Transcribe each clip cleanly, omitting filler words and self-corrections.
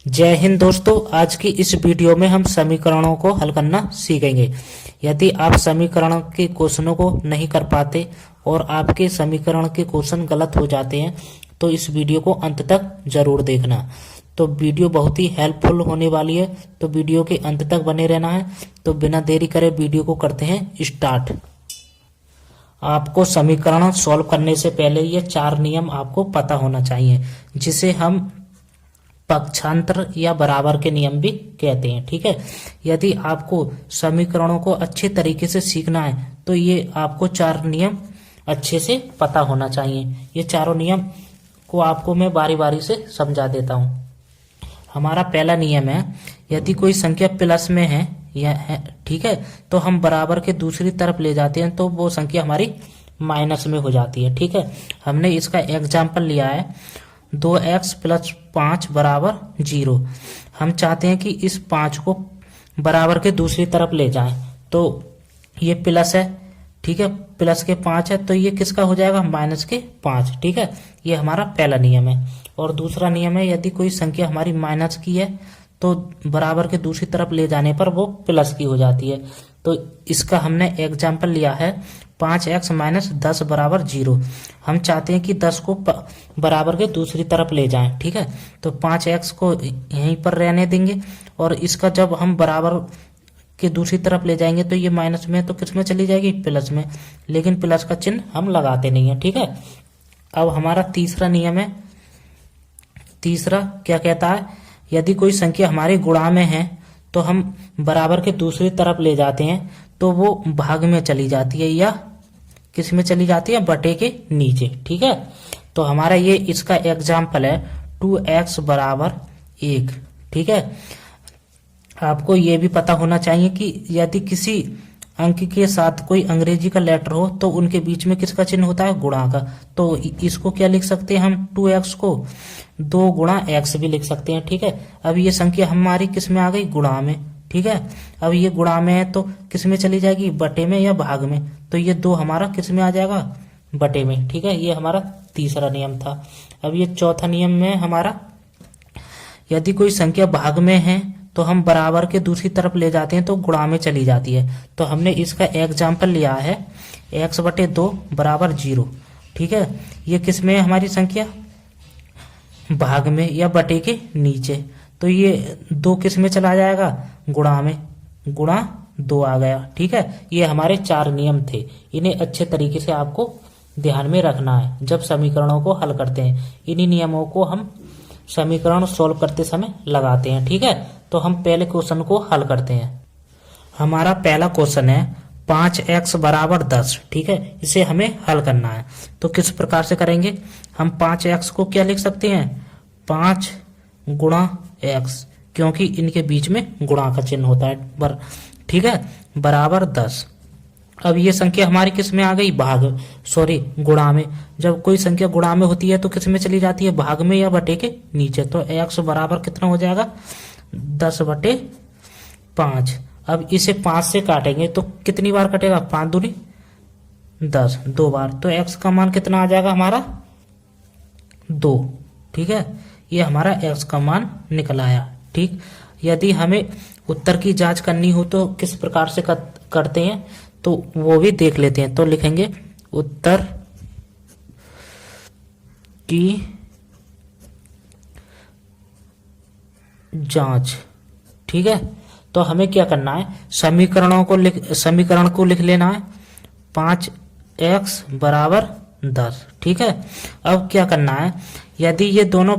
जय हिंद दोस्तों। आज की इस वीडियो में हम समीकरणों को हल करना सीखेंगे। यदि आप समीकरण के क्वेश्चनों को नहीं कर पाते और आपके समीकरण के क्वेश्चन गलत हो जाते हैं तो इस वीडियो को अंत तक जरूर देखना। तो वीडियो बहुत ही हेल्पफुल होने वाली है, तो वीडियो के अंत तक बने रहना है। तो बिना देरी करे वीडियो को करते हैं स्टार्ट। आपको समीकरण सॉल्व करने से पहले ये 4 नियम आपको पता होना चाहिए, जिसे हम पक्षांतर या बराबर के नियम भी कहते हैं। ठीक है, यदि आपको समीकरणों को अच्छे तरीके से सीखना है तो ये आपको 4 नियम अच्छे से पता होना चाहिए। ये चारों नियम को आपको मैं बारी बारी से समझा देता हूँ। हमारा पहला नियम है, यदि कोई संख्या प्लस में है या है, ठीक है, तो हम बराबर के दूसरी तरफ ले जाते हैं तो वो संख्या हमारी माइनस में हो जाती है। ठीक है, हमने इसका एग्जाम्पल लिया है 2x + 5 = 0। हम चाहते हैं कि इस 5 को बराबर के दूसरी तरफ ले जाएं, तो ये प्लस है, ठीक है, प्लस के 5 है तो ये किसका हो जाएगा, माइनस के 5। ठीक है, ये हमारा पहला नियम है। और दूसरा नियम है, यदि कोई संख्या हमारी माइनस की है तो बराबर के दूसरी तरफ ले जाने पर वो प्लस की हो जाती है। तो इसका हमने एग्जाम्पल लिया है 5x - 10 = 0। हम चाहते हैं कि 10 को बराबर के दूसरी तरफ ले जाएं। ठीक है, तो 5x को यहीं पर रहने देंगे और इसका जब हम बराबर के दूसरी तरफ ले जाएंगे तो ये माइनस में, तो किस में चली जाएगी, प्लस में। लेकिन प्लस का चिन्ह हम लगाते नहीं है। ठीक है, अब हमारा तीसरा नियम है। तीसरा क्या कहता है, यदि कोई संख्या हमारे गुणा में है तो हम बराबर के दूसरी तरफ ले जाते हैं तो वो भाग में चली जाती है या किस में चली जाती है, बटे के नीचे। ठीक है, तो हमारा ये इसका एग्जाम्पल है 2x = 1। ठीक है, आपको ये भी पता होना चाहिए कि यदि किसी अंक के साथ कोई अंग्रेजी का लेटर हो तो उनके बीच में किसका चिन्ह होता है, गुणा का। तो इसको क्या लिख सकते हैं हम, 2x को 2 × x भी लिख सकते हैं। ठीक है, अब ये संख्या हमारी किस में आ गई, गुणा में। ठीक है, अब ये गुणा में है तो किस में चली जाएगी, बटे में या भाग में। तो ये 2 हमारा किस में आ जाएगा, बटे में। ठीक है, ये हमारा तीसरा नियम था। अब ये चौथा नियम में हमारा, यदि कोई संख्या भाग में है तो हम बराबर के दूसरी तरफ ले जाते हैं तो गुणा में चली जाती है। तो हमने इसका एग्जाम्पल लिया है x/2 = 0। ठीक है, ये किस में है हमारी संख्या, भाग में या बटे के नीचे। तो ये 2 किस में चला जाएगा, गुणा में, गुणा 2 आ गया। ठीक है, ये हमारे 4 नियम थे। इन्हें अच्छे तरीके से आपको ध्यान में रखना है जब समीकरणों को हल करते हैं। इन्हीं नियमों को हम समीकरण सॉल्व करते समय लगाते हैं। ठीक है, तो हम पहले क्वेश्चन को हल करते हैं। हमारा पहला क्वेश्चन है 5x = 10। ठीक है, इसे हमें हल करना है। तो किस प्रकार से करेंगे, हम 5x को क्या लिख सकते हैं, 5 × x, क्योंकि इनके बीच में गुणा का चिन्ह होता है। ठीक है, बराबर 10। अब ये संख्या हमारी किस में आ गई, गुणा में। जब कोई संख्या गुणा में होती है तो किस में चली जाती है, भाग में या बटे के नीचे। तो x बराबर कितना हो जाएगा, 10/5। अब इसे 5 से काटेंगे तो कितनी बार कटेगा, 5 दूनी 10, 2 बार। तो x का मान कितना आ जाएगा हमारा, 2। ठीक है, ये हमारा x का मान निकल आया। ठीक, यदि हमें उत्तर की जांच करनी हो तो किस प्रकार से करते हैं तो वो भी देख लेते हैं। तो लिखेंगे उत्तर की जांच। ठीक है, तो हमें क्या करना है, समीकरण को लिख लेना है 5x = 10। ठीक है, अब क्या करना है, यदि ये दोनों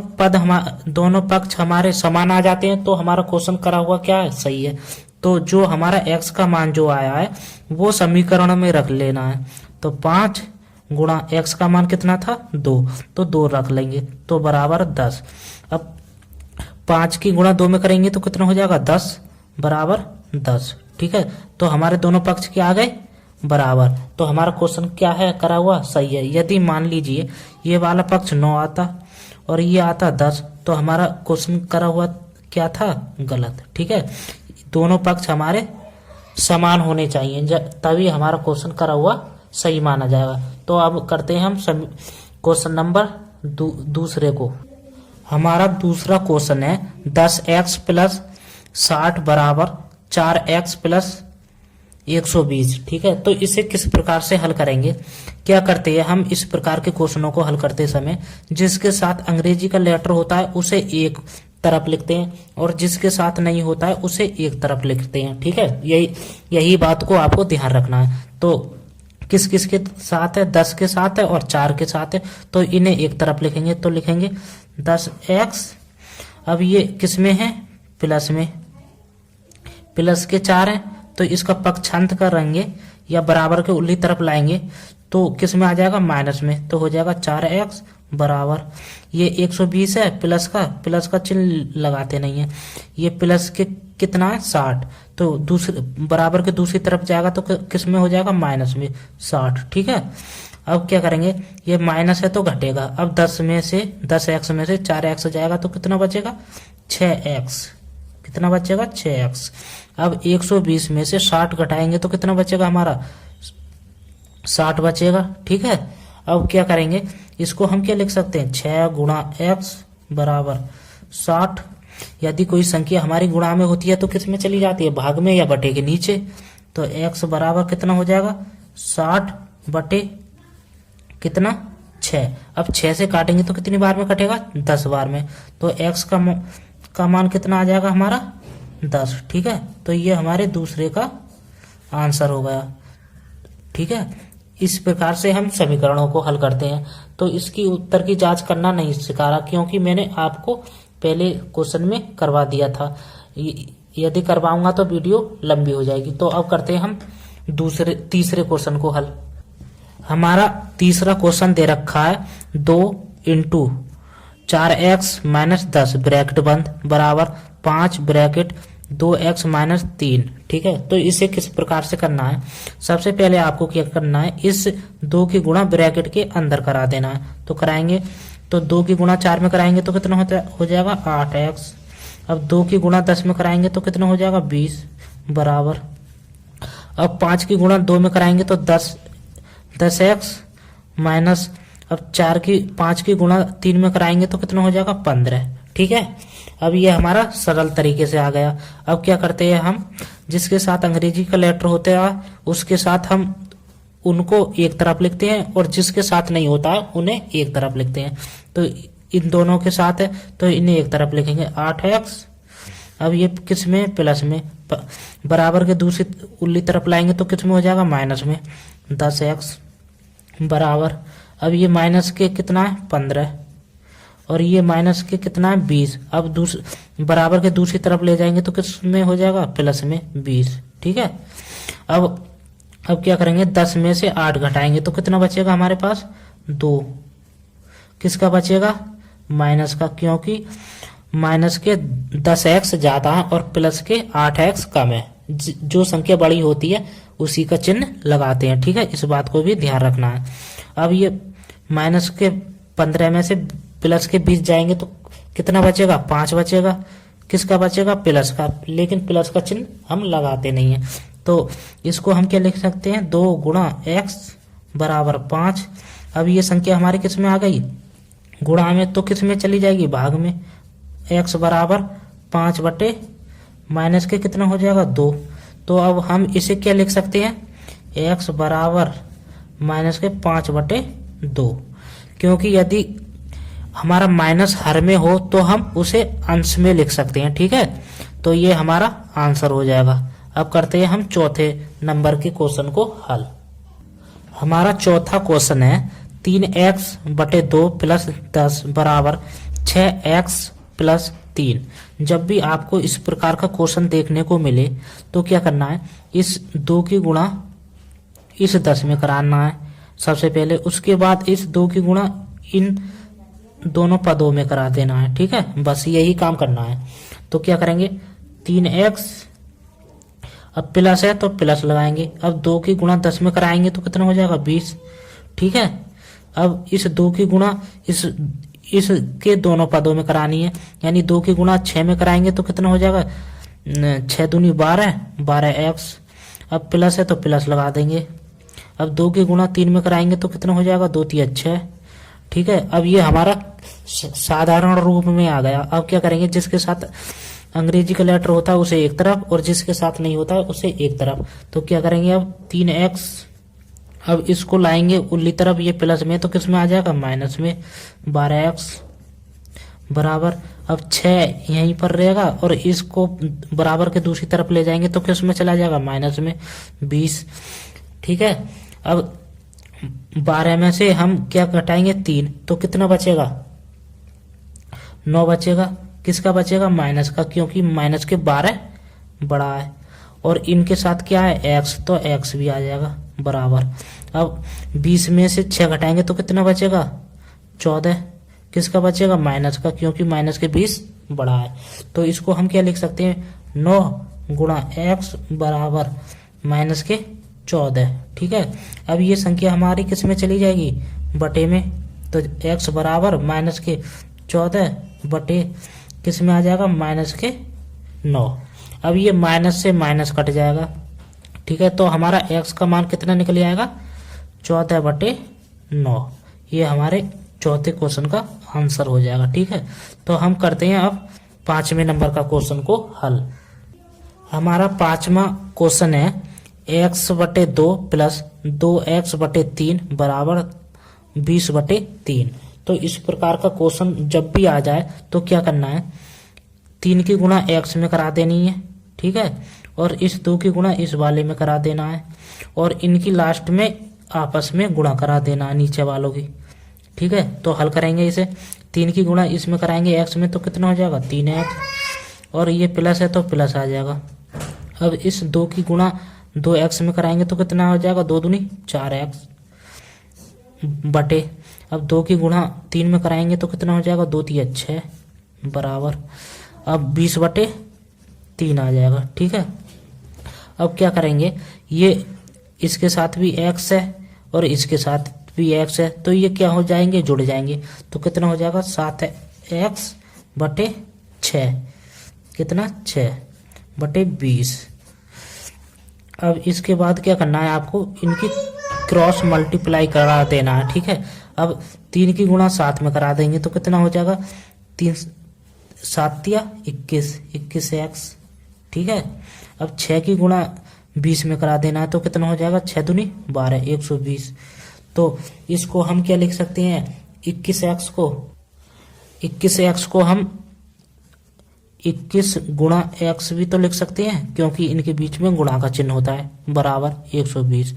पक्ष हमारे समान आ जाते हैं तो हमारा क्वेश्चन करा हुआ क्या है, सही है। तो जो हमारा x का मान जो आया है वो समीकरण में रख लेना है। तो 5 × x का मान कितना था, 2, तो 2 रख लेंगे तो बराबर 10। अब 5 की गुणा 2 में करेंगे तो कितना हो जाएगा, 10 = 10। ठीक है, तो हमारे दोनों पक्ष क्या आ गए, बराबर। तो हमारा क्वेश्चन क्या है, करा हुआ सही है। यदि मान लीजिए ये वाला पक्ष 9 आता और ये आता 10 तो हमारा क्वेश्चन करा हुआ क्या था, गलत। ठीक है, दोनों पक्ष हमारे समान होने चाहिए तभी हमारा क्वेश्चन करा हुआ सही माना जाएगा। तो अब करते हैं हम क्वेश्चन नंबर दूसरे को। हमारा दूसरा क्वेश्चन है 10x प्लस 60 बराबर 4x प्लस 120। ठीक है, तो इसे किस प्रकार से हल करेंगे। क्या करते हैं हम इस प्रकार के क्वेश्चनों को हल करते समय जिसके साथ अंग्रेजी का लेटर होता है उसे एक तरफ लिखते हैं और जिसके साथ नहीं होता है उसे एक तरफ लिखते हैं। ठीक है, यही बात को आपको ध्यान रखना है। तो किस किस के साथ है, 10 के साथ है और 4 के साथ है, तो इन्हें एक तरफ लिखेंगे। तो लिखेंगे 10x, अब ये किस में है, प्लस में, प्लस के 4 है तो इसका पक्षांत करेंगे या बराबर के उल्टी तरफ लाएंगे तो किस में आ जाएगा, माइनस में, तो हो जाएगा 4x बराबर ये 120 है, प्लस का चिन्ह लगाते नहीं है, ये प्लस के कितना है 60, तो दूसरे बराबर के दूसरी तरफ जाएगा तो किस में हो जाएगा, माइनस में 60। ठीक है, अब क्या करेंगे, ये माइनस है तो घटेगा। अब 10x में से 4x जाएगा तो कितना बचेगा, 6x, कितना बचेगा 6x। अब 120 में से 60 घटाएंगे तो कितना बचेगा, हमारा 60 बचेगा। ठीक है, अब क्या करेंगे, इसको हम क्या लिख सकते हैं, 6 गुणा x बराबर 60। यदि कोई संख्या हमारी गुणा में होती है तो किस में चली जाती है, भाग में या बटे के नीचे। तो x बराबर कितना हो जाएगा, 60 बटे कितना, 6। अब 6 से काटेंगे तो कितनी बार में कटेगा, 10 बार में, तो x का मान कितना आ जाएगा हमारा, 10। ठीक है, तो ये हमारे दूसरे का आंसर हो गया। ठीक है, इस प्रकार से हम समीकरणों को हल करते हैं। तो इसकी उत्तर की जांच करना नहीं सिखा रहा क्योंकि मैंने आपको पहले क्वेश्चन में करवा दिया था, यदि करवाऊंगा तो वीडियो लंबी हो जाएगी। तो अब करते हैं हम तीसरे क्वेश्चन को हल। हमारा तीसरा क्वेश्चन दे रखा है 2 इंटू 4x माइनस 10 ब्रैकेट बंद बराबर 5 ब्रैकेट 2x माइनस 3। ठीक है, तो इसे किस प्रकार से करना है, सबसे पहले आपको क्या करना है, इस 2 की गुणा ब्रैकेट के अंदर करा देना है। तो कराएंगे, तो 2 की गुणा 4 में कराएंगे तो कितना हो जाएगा 8x। अब 2 की गुणा 10 में कराएंगे तो कितना हो जाएगा 20 बराबर, अब 5 की गुणा 2 में कराएंगे तो 10x माइनस, अब 5 की गुणा 3 में कराएंगे तो कितना हो जाएगा 15। ठीक है, अब ये हमारा सरल तरीके से आ गया। अब क्या करते हैं हम, जिसके साथ अंग्रेजी का लेटर होता है उसके साथ हम उनको एक तरफ लिखते हैं और जिसके साथ नहीं होता है उन्हें एक तरफ लिखते हैं। तो इन दोनों के साथ है तो इन्हें एक तरफ लिखेंगे 8x। अब ये किस में, प्लस में, बराबर के दूसरी उल्ली तरफ लाएंगे तो किस में हो जाएगा, माइनस में, 10x बराबर, अब ये माइनस के कितना है 15 और ये माइनस के कितना है 20। अब बराबर के दूसरी तरफ ले जाएंगे तो किस में हो जाएगा, प्लस में 20। ठीक है, अब क्या करेंगे, 10 में से 8 घटाएंगे तो कितना बचेगा हमारे पास, 2। किसका बचेगा, माइनस का, क्योंकि माइनस के 10x ज्यादा है और प्लस के 8x कम है। जो संख्या बड़ी होती है उसी का चिन्ह लगाते हैं। ठीक है, इस बात को भी ध्यान रखना है। अब ये माइनस के 15 में से प्लस के 20 जाएंगे तो कितना बचेगा, 5 बचेगा। किसका बचेगा, प्लस का, लेकिन प्लस का चिन्ह हम लगाते नहीं है। तो इसको हम क्या लिख सकते हैं, 2 गुणा x बराबर 5। अब ये संख्या हमारे किस में आ गई, गुणा में, तो किस में चली जाएगी, भाग में, x बराबर 5 बटे माइनस के कितना हो जाएगा 2। तो अब हम इसे क्या लिख सकते हैं, x बराबर माइनस के 5 बटे 2, क्योंकि यदि हमारा माइनस हर में हो तो हम उसे अंश में लिख सकते हैं। ठीक है, तो ये हमारा आंसर हो जाएगा। अब करते हैं हम चौथे नंबर के क्वेश्चन को हल। हमारा चौथा क्वेश्चन है 3x बटे 2 प्लस 10 बराबर 6x प्लस 3। जब भी आपको इस प्रकार का क्वेश्चन देखने को मिले तो क्या करना है, इस 2 की गुणा इस 10 में कराना है सबसे पहले, उसके बाद इस 2 की गुणा इन दोनों पदों में करा देना है। ठीक है, बस यही काम करना है। तो क्या करेंगे, 3x, अब प्लस है तो प्लस लगाएंगे, अब 2 की गुणा 10 में कराएंगे तो कितना हो जाएगा 20। ठीक है, अब इस 2 की गुणा इसके दोनों पदों में करानी है, यानी 2 की गुणा 6 में कराएंगे तो कितना हो जाएगा, 6 दूनी 12x। अब प्लस है तो प्लस लगा देंगे, अब 2 की गुणा 3 में कराएंगे तो कितना हो जाएगा, 2 3 6। ठीक है, अब ये हमारा साधारण रूप में आ गया। अब क्या करेंगे, जिसके साथ अंग्रेजी का लेटर होता है उसे एक तरफ और जिसके साथ नहीं होता है उसे एक तरफ। तो क्या करेंगे, अब 3x, अब इसको लाएंगे उल्ली तरफ, ये प्लस में तो किस में आ जाएगा, माइनस में। 12x बराबर, अब 6 यहीं पर रहेगा और इसको बराबर के दूसरी तरफ ले जाएंगे तो किस में चला जाएगा, माइनस में 20। ठीक है, अब 12 में से हम क्या घटाएंगे, 3, तो कितना बचेगा, 9 बचेगा। किसका बचेगा, माइनस का, क्योंकि माइनस के 12 बड़ा है और इनके साथ क्या है, x, तो x भी आ जाएगा बराबर। अब 20 में से 6 घटाएंगे तो कितना बचेगा, 14। किसका बचेगा, माइनस का, क्योंकि माइनस के 20 बड़ा है। तो इसको हम क्या लिख सकते हैं, 9 गुणा x बराबर माइनस के 14। ठीक है, अब ये संख्या हमारी किस में चली जाएगी, बटे में। तो x बराबर माइनस के 14 बटे किस में आ जाएगा, माइनस के 9। अब ये माइनस से माइनस कट जाएगा। ठीक है, तो हमारा x का मान कितना निकल आएगा, 14 बटे 9। ये हमारे चौथे क्वेश्चन का आंसर हो जाएगा। ठीक है, तो हम करते हैं अब 5वें नंबर का क्वेश्चन को हल। हमारा 5वां क्वेश्चन है x बटे 2 प्लस 2x बटे 3 बराबर 20 बटे 3। तो इस प्रकार का क्वेश्चन जब भी आ जाए तो क्या करना है, 3 की गुणा x में करा देनी है। ठीक है, और इस 2 की गुणा इस वाले में करा देना है और इनकी लास्ट में आपस में गुणा करा देना है नीचे वालों की। ठीक है, तो हल करेंगे इसे, 3 की गुणा इसमें कराएंगे x में तो कितना हो जाएगा, 3x, और ये प्लस है तो प्लस आ जाएगा। अब इस 2 की गुणा 2x में कराएंगे तो कितना हो जाएगा, 2 दूनी 4x बटे, अब 2 की गुणा 3 में कराएंगे तो कितना हो जाएगा, 2 3 6 बराबर, अब 20 बटे 3 आ जाएगा। ठीक है, अब क्या करेंगे, ये इसके साथ भी x है और इसके साथ भी x है, तो ये क्या हो जाएंगे, जुड़ जाएंगे। तो कितना हो जाएगा, 7x बटे 6, कितना 6 बटे 20। अब इसके बाद क्या करना है, आपको इनकी क्रॉस मल्टीप्लाई करा देना है। ठीक है, अब 3 की गुणा 7 में करा देंगे तो कितना हो जाएगा, 3 7 या 21x। ठीक है, अब 6 की गुणा 20 में करा देना है तो कितना हो जाएगा, 6 दूनी 12 120। तो इसको हम क्या लिख सकते हैं, 21x को हम 21 गुणा x भी तो लिख सकते हैं, क्योंकि इनके बीच में गुणा का चिन्ह होता है, बराबर 120।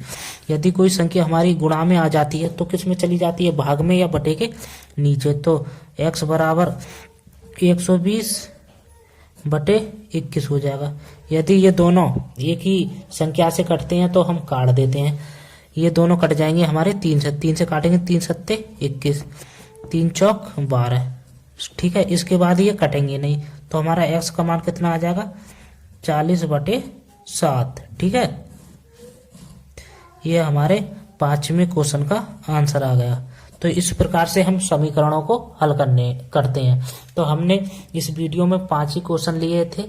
यदि कोई संख्या हमारी गुणा में आ जाती है तो किस में चली जाती है, भाग में या बटे के नीचे। तो x बराबर 120 बटे 21 हो जाएगा। यदि ये दोनों एक ही संख्या से कटते हैं तो हम काट देते हैं, ये दोनों कट जाएंगे हमारे 3 से काटेंगे, 3 सत्ते 21, 3 चौक 12। ठीक है, इसके बाद ये कटेंगे नहीं, तो हमारा x का मान कितना आ जाएगा, 40 बटे 7। ठीक है, ये हमारे 5वें क्वेश्चन का आंसर आ गया। तो इस प्रकार से हम समीकरणों को हल करते हैं। तो हमने इस वीडियो में 5 ही क्वेश्चन लिए थे।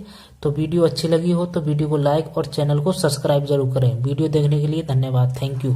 तो वीडियो अच्छी लगी हो तो वीडियो को लाइक और चैनल को सब्सक्राइब जरूर करें। वीडियो देखने के लिए धन्यवाद, थैंक यू।